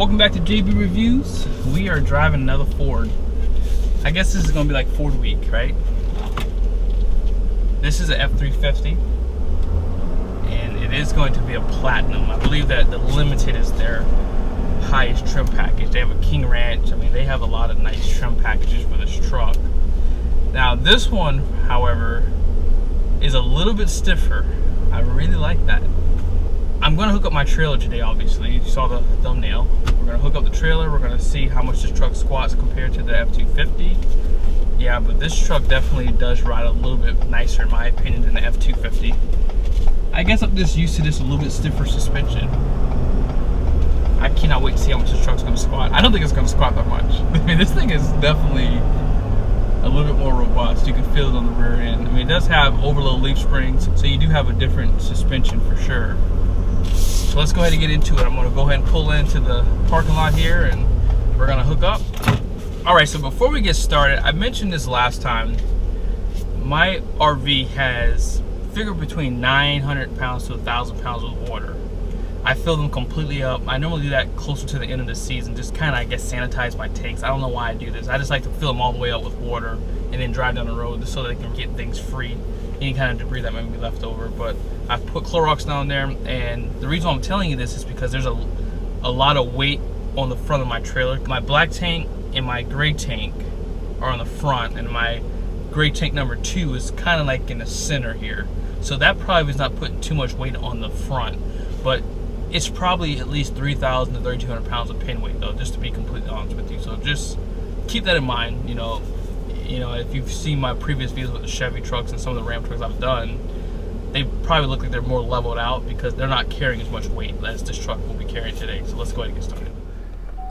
Welcome back to JB Reviews. We are driving another Ford. I guess this is going to be like Ford week, right? This is a F-350 and it is going to be a Platinum. I believe that the Limited is their highest trim package. They have a King Ranch. I mean, they have a lot of nice trim packages for this truck. Now this one, however, is a little bit stiffer. I really like that. I'm going to hook up my trailer today, obviously. You saw the thumbnail. We're going to hook up the trailer. We're going to see how much this truck squats compared to the F-250. Yeah, but this truck definitely does ride a little bit nicer, in my opinion, than the F-250. I guess I'm just used to this a little bit stiffer suspension. I cannot wait to see how much this truck's going to squat. I don't think it's going to squat that much. I mean, this thing is definitely a little bit more robust. You can feel it on the rear end. I mean, it does have overload leaf springs, so you do have a different suspension for sure. So let's go ahead and get into it. I'm going to go ahead and pull into the parking lot here and we're going to hook up. Alright, so before we get started, I mentioned this last time. My RV has figured between 900 pounds to 1,000 pounds of water. I fill them completely up. I normally do that closer to the end of the season, just kind of, I guess, sanitize my tanks. I don't know why I do this. I just like to fill them all the way up with water and then drive down the road just so they can get things free. Any kind of debris that might be left over. But I've put Clorox down there, and the reason why I'm telling you this is because there's a lot of weight on the front of my trailer. My black tank and my gray tank are on the front, and my gray tank number 2 is kind of like in the center here. So that probably is not putting too much weight on the front, but it's probably at least 3,000 to 3,200 pounds of pin weight, though, just to be completely honest with you. So just keep that in mind. You know, if you've seen my previous videos with the Chevy trucks and some of the Ram trucks I've done, they probably look like they're more leveled out because they're not carrying as much weight as this truck will be carrying today. So let's go ahead and get started.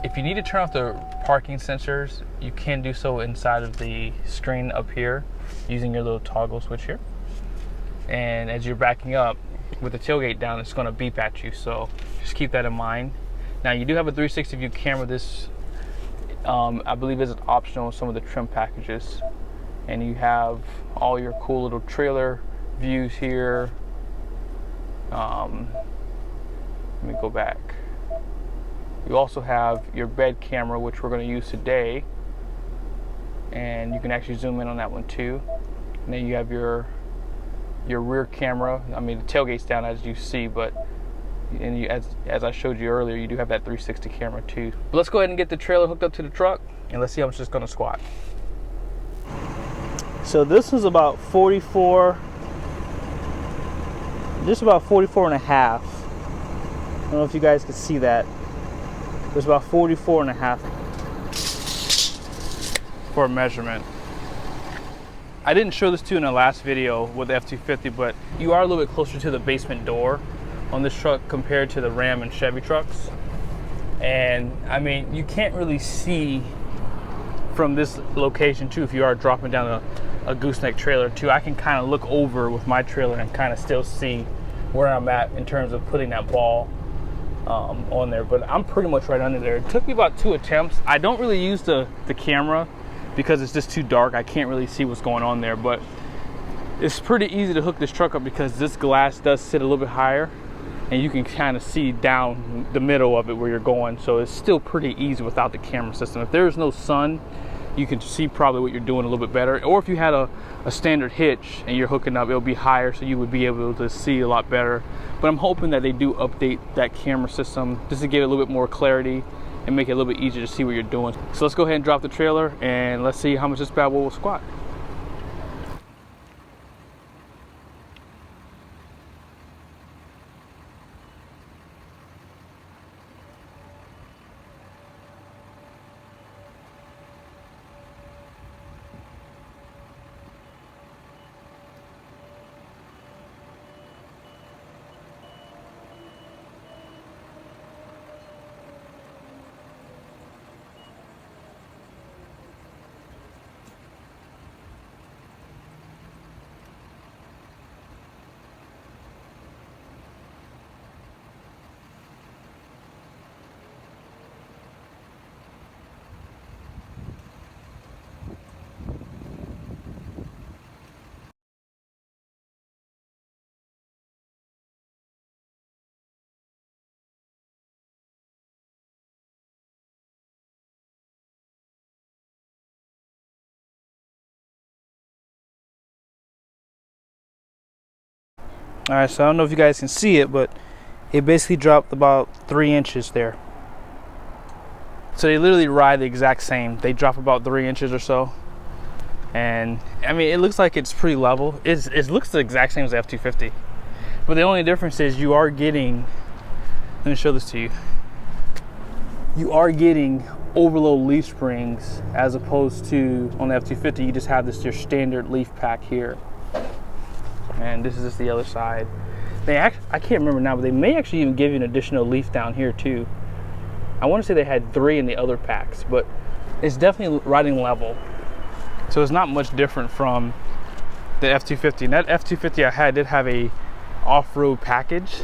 If you need to turn off the parking sensors, you can do so inside of the screen up here using your little toggle switch here. And as you're backing up with the tailgate down, it's going to beep at you, so just keep that in mind. Now you do have a 360 view camera. This I believe is optional in some of the trim packages, and you have all your cool little trailer views here. Let me go back. You also have your bed camera, which we're going to use today, and you can actually zoom in on that one too. And then you have your rear camera. I mean, the tailgate's down as you see, but and as I showed you earlier, you do have that 360 camera too. But let's go ahead and get the trailer hooked up to the truck and let's see how much it's going to squat. So this is about 44, just about 44 and a half. I don't know if you guys can see that. There's about 44 and a half for a measurement. I didn't show this to you in the last video with the F-250, but you are a little bit closer to the basement door on this truck compared to the Ram and Chevy trucks. And I mean, you can't really see from this location too if you are dropping down a gooseneck trailer too. I can kind of look over with my trailer and kind of still see where I'm at in terms of putting that ball on there, but I'm pretty much right under there. It took me about 2 attempts. I don't really use the camera because it's just too dark. I can't really see what's going on there, but it's pretty easy to hook this truck up because this glass does sit a little bit higher and you can kind of see down the middle of it where you're going. So it's still pretty easy without the camera system. If there's no sun, you can see probably what you're doing a little bit better. Or if you had a standard hitch and you're hooking up, it'll be higher, so you would be able to see a lot better. But I'm hoping that they do update that camera system just to give it a little bit more clarity and make it a little bit easier to see what you're doing. So let's go ahead and drop the trailer and let's see how much this bad boy will squat. All right, so I don't know if you guys can see it, but it basically dropped about 3 inches there. So they literally ride the exact same. They drop about 3 inches or so. And I mean, it looks like it's pretty level. It looks the exact same as the F-250. But the only difference is you are getting, let me show this to you. You are getting overload leaf springs as opposed to on the F-250, you just have this your standard leaf pack here. And this is just the other side. They actually, I can't remember now, but they may actually even give you an additional leaf down here too. I want to say they had 3 in the other packs, but it's definitely riding level. So it's not much different from the F-250. And that F-250 I had did have a off-road package.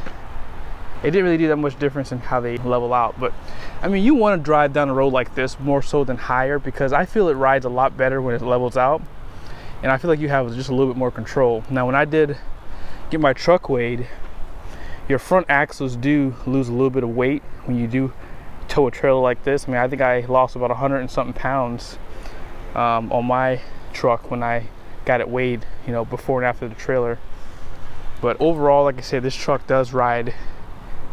It didn't really do that much difference in how they level out. But I mean, you want to drive down a road like this more so than higher, because I feel it rides a lot better when it levels out. And I feel like you have just a little bit more control. Now, when I did get my truck weighed, your front axles do lose a little bit of weight when you do tow a trailer like this. I mean, I think I lost about 100 and something pounds on my truck when I got it weighed, you know, before and after the trailer. But overall, like I said, this truck does ride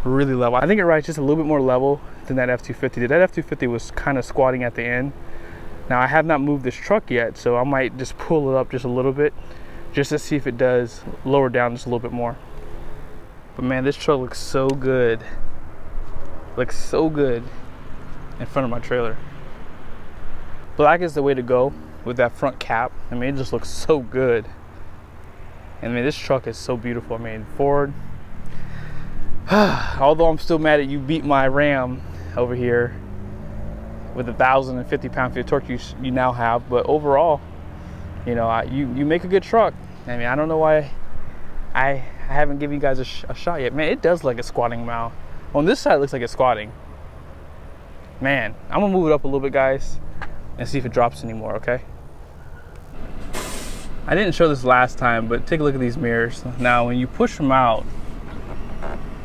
really level. I think it rides just a little bit more level than that F-250 did. That F-250 was kind of squatting at the end. Now, I have not moved this truck yet, so I might just pull it up just a little bit just to see if it does lower down just a little bit more. But man, this truck looks so good. Looks so good in front of my trailer. Black is the way to go with that front cap. I mean, it just looks so good. And I mean, this truck is so beautiful. I mean, Ford, although I'm still mad at you beat my Ram over here with 1,050 pound-feet of torque you now have, but overall, you know, you make a good truck. I mean, I don't know why I haven't given you guys a shot yet. Man, it does like a squatting mount. On this side, it looks like it's squatting. Man, I'm gonna move it up a little bit, guys, and see if it drops anymore, okay? I didn't show this last time, but take a look at these mirrors. Now, when you push them out,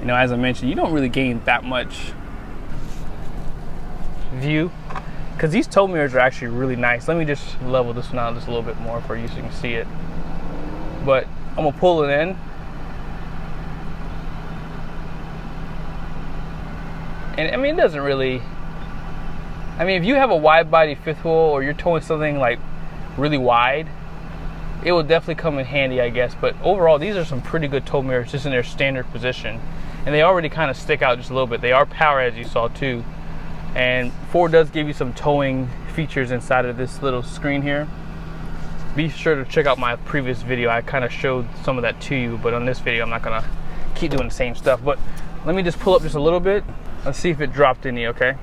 you know, as I mentioned, you don't really gain that much view, because these tow mirrors are actually really nice. Let me just level this one out just a little bit more for you so you can see it. But I'm gonna pull it in, and I mean, it doesn't really, I mean, if you have a wide body fifth wheel or you're towing something like really wide, it will definitely come in handy, I guess. But overall, these are some pretty good tow mirrors just in their standard position, and they already kind of stick out just a little bit. They are power, as you saw too. And Ford does give you some towing features inside of this little screen here. Be sure to check out my previous video. I kind of showed some of that to you, but on this video, I'm not gonna keep doing the same stuff. But let me just pull up just a little bit. Let's see if it dropped any, okay?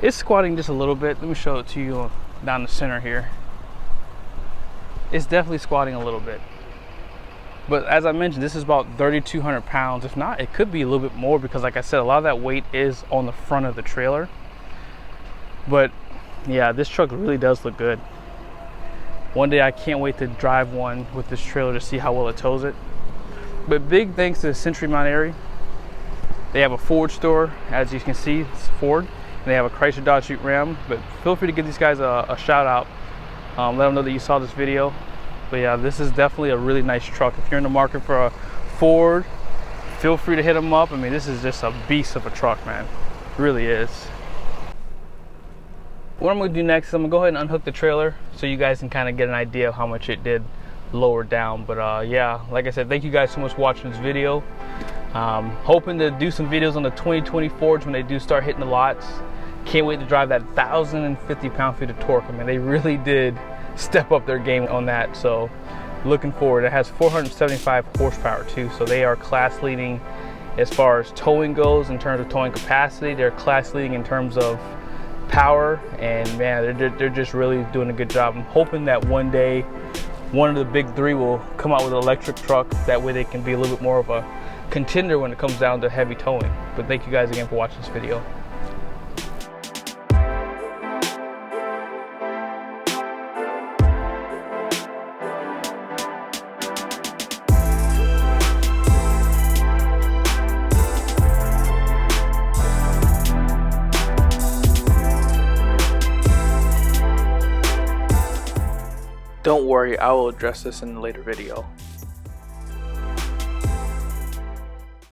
It's squatting just a little bit. Let me show it to you down the center here. It's definitely squatting a little bit. But as I mentioned, this is about 3,200 pounds. If not, it could be a little bit more, because like I said, a lot of that weight is on the front of the trailer. But yeah, this truck really does look good. One day I can't wait to drive one with this trailer to see how well it tows it. But big thanks to Century Mount Airy. They have a Ford store, as you can see, it's Ford. And they have a Chrysler, Dodge, Jeep, Ram. But feel free to give these guys a shout out. Let them know that you saw this video. But yeah, this is definitely a really nice truck. If you're in the market for a Ford, feel free to hit them up. I mean, this is just a beast of a truck, man. It really is. What I'm gonna do next is I'm gonna go ahead and unhook the trailer so you guys can kind of get an idea of how much it did lower down. But yeah, like I said, thank you guys so much for watching this video. Hoping to do some videos on the 2020 Fords when they do start hitting the lots. Can't wait to drive that 1,050 pound-feet of torque. I mean, they really did step up their game on that, so looking forward. It has 475 horsepower too, so they are class leading as far as towing goes. In terms of towing capacity, they're class leading in terms of power, and man, they're just really doing a good job. I'm hoping that one day one of the big three will come out with an electric truck. That way they can be a little bit more of a contender when it comes down to heavy towing. But thank you guys again for watching this video. Don't worry, I will address this in a later video.